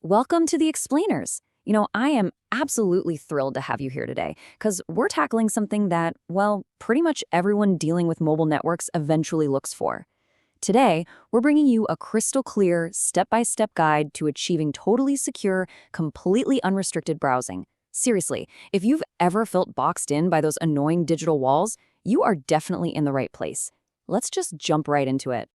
Welcome to the Explainers. I am absolutely thrilled to have you here today because we're tackling something that, well, pretty much everyone dealing with mobile networks eventually looks for. Today, we're bringing you a crystal clear, step-by-step guide to achieving totally secure, completely unrestricted browsing. Seriously, if you've ever felt boxed in by those annoying digital walls, you are definitely in the right place. Let's just jump right into it.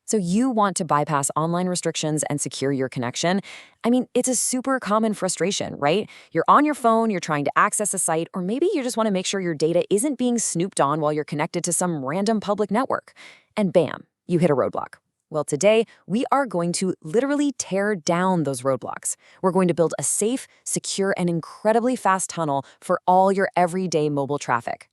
So you want to bypass online restrictions and secure your connection? I mean, it's a super common frustration, right? You're on your phone, you're trying to access a site, or maybe you just want to make sure your data isn't being snooped on while you're connected to some random public network. And bam, you hit a roadblock. Well, today, we are going to literally tear down those roadblocks. We're going to build a safe, secure, and incredibly fast tunnel for all your everyday mobile traffic.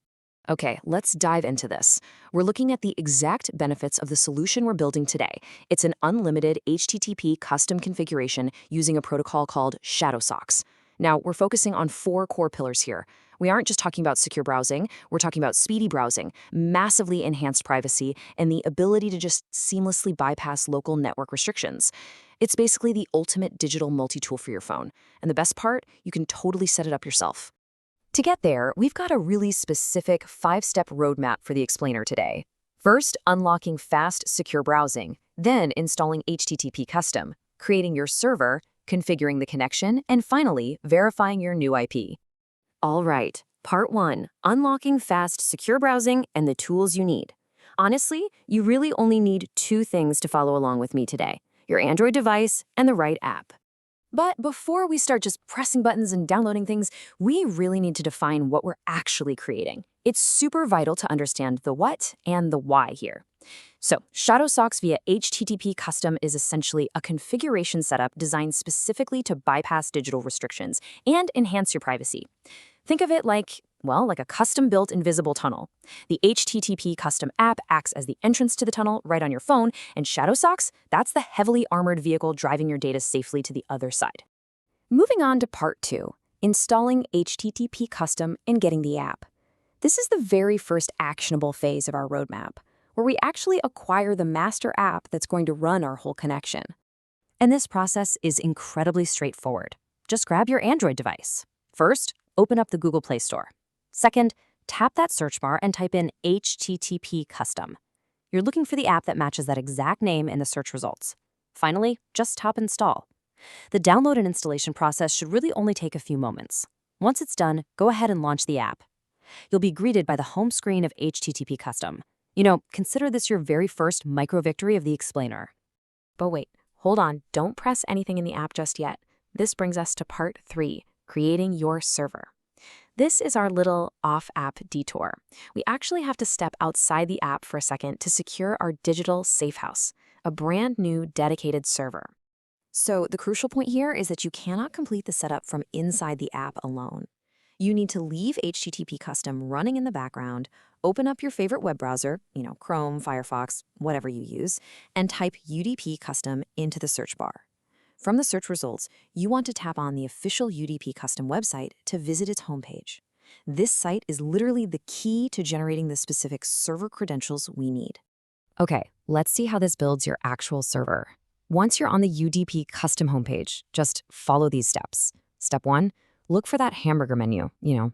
Okay, let's dive into this. We're looking at the exact benefits of the solution we're building today. It's an unlimited HTTP custom configuration using a protocol called Shadowsocks. Now, we're focusing on 4 core pillars here. We aren't just talking about secure browsing, we're talking about speedy browsing, massively enhanced privacy, and the ability to just seamlessly bypass local network restrictions. It's basically the ultimate digital multi-tool for your phone. And the best part, you can totally set it up yourself. To get there, we've got a really specific 5-step roadmap for the explainer today. First, unlocking fast, secure browsing, then installing HTTP custom, creating your server, configuring the connection, and finally, verifying your new IP. All right, part 1, unlocking fast, secure browsing and the tools you need. Honestly, you really only need 2 things to follow along with me today: your Android device and the right app. But before we start just pressing buttons and downloading things, we really need to define what we're actually creating. It's super vital to understand the what and the why here. So, Shadowsocks via HTTP custom is essentially a configuration setup designed specifically to bypass digital restrictions and enhance your privacy. Think of it like a custom-built invisible tunnel. The HTTP custom app acts as the entrance to the tunnel right on your phone, and Shadowsocks, that's the heavily armored vehicle driving your data safely to the other side. Moving on to part 2, installing HTTP custom and getting the app. This is the very first actionable phase of our roadmap, where we actually acquire the master app that's going to run our whole connection. And this process is incredibly straightforward. Just grab your Android device. First, open up the Google Play Store. Second, tap that search bar and type in HTTP custom. You're looking for the app that matches that exact name in the search results. Finally, just tap install. The download and installation process should really only take a few moments. Once it's done, go ahead and launch the app. You'll be greeted by the home screen of HTTP custom. Consider this your very first micro-victory of the explainer. But wait, hold on, don't press anything in the app just yet. This brings us to part 3, creating your server. This is our little off-app detour. We actually have to step outside the app for a second to secure our digital safe house, a brand new dedicated server. So the crucial point here is that you cannot complete the setup from inside the app alone. You need to leave HTTP custom running in the background, open up your favorite web browser, Chrome, Firefox, whatever you use, and type UDP custom into the search bar. From the search results, you want to tap on the official UDP custom website to visit its homepage. This site is literally the key to generating the specific server credentials we need. Okay, let's see how this builds your actual server. Once you're on the UDP custom homepage, just follow these steps. Step 1, look for that hamburger menu,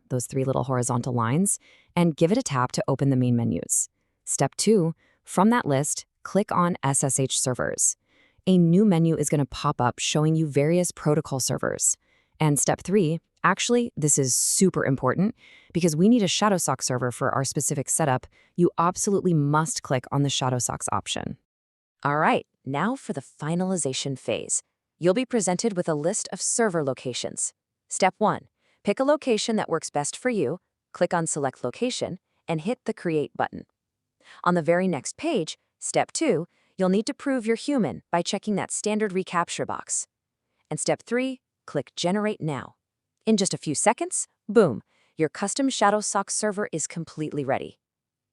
those 3 little horizontal lines, and give it a tap to open the main menus. Step 2, from that list, click on SSH servers. A new menu is going to pop up showing you various protocol servers. And step 3, actually, this is super important because we need a Shadowsocks server for our specific setup. You absolutely must click on the Shadowsocks option. All right, now for the finalization phase. You'll be presented with a list of server locations. Step 1, pick a location that works best for you, click on Select Location, and hit the Create button. On the very next page, Step 2, you'll need to prove you're human by checking that standard reCAPTCHA box. And Step 3, click Generate Now. In just a few seconds, boom, your custom Shadowsocks server is completely ready.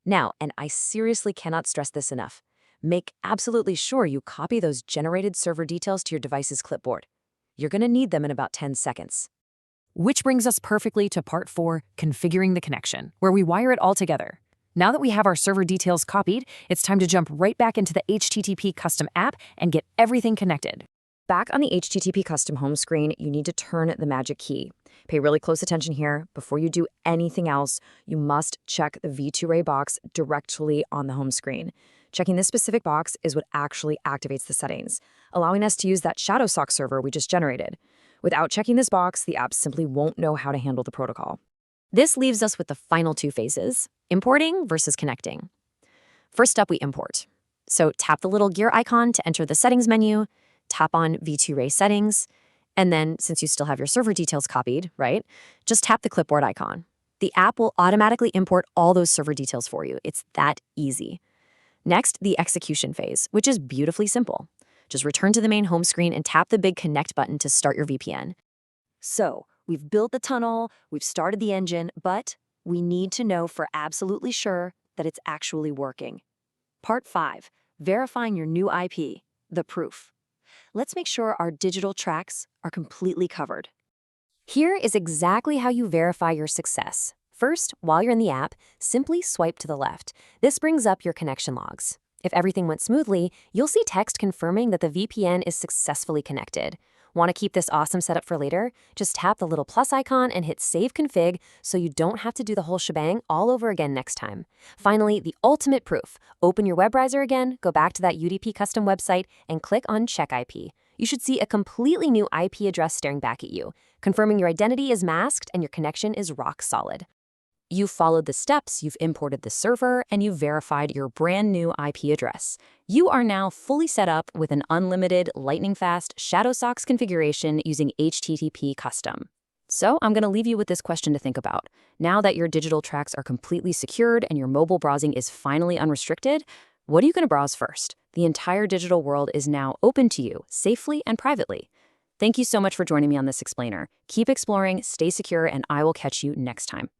Now, and I seriously cannot stress this enough, make absolutely sure you copy those generated server details to your device's clipboard. You're going to need them in about 10 seconds. Which brings us perfectly to part 4, configuring the connection, where we wire it all together. Now that we have our server details copied, it's time to jump right back into the HTTP custom app and get everything connected. Back on the HTTP custom home screen, you need to turn the magic key. Pay really close attention here. Before you do anything else, you must check the V2Ray box directly on the home screen. Checking this specific box is what actually activates the settings, allowing us to use that Shadowsocks server we just generated. Without checking this box, the app simply won't know how to handle the protocol. This leaves us with the final two phases, importing versus connecting. First up, we import. So tap the little gear icon to enter the settings menu, tap on V2Ray settings, and then, since you still have your server details copied, right, just tap the clipboard icon. The app will automatically import all those server details for you. It's that easy. Next, the execution phase, which is beautifully simple. Just return to the main home screen and tap the big connect button to start your VPN. So, we've built the tunnel, we've started the engine, but we need to know for absolutely sure that it's actually working. Part 5, verifying your new IP, the proof. Let's make sure our digital tracks are completely covered. Here is exactly how you verify your success. First, while you're in the app, simply swipe to the left. This brings up your connection logs. If everything went smoothly, you'll see text confirming that the VPN is successfully connected. Want to keep this awesome setup for later? Just tap the little plus icon and hit Save Config so you don't have to do the whole shebang all over again next time. Finally, the ultimate proof. Open your web browser again, go back to that UDP custom website, and click on Check IP. You should see a completely new IP address staring back at you, confirming your identity is masked and your connection is rock solid. You've followed the steps, you've imported the server, and you've verified your brand new IP address. You are now fully set up with an unlimited, lightning-fast Shadowsocks configuration using HTTP custom. So I'm going to leave you with this question to think about. Now that your digital tracks are completely secured and your mobile browsing is finally unrestricted, what are you going to browse first? The entire digital world is now open to you, safely and privately. Thank you so much for joining me on this explainer. Keep exploring, stay secure, and I will catch you next time.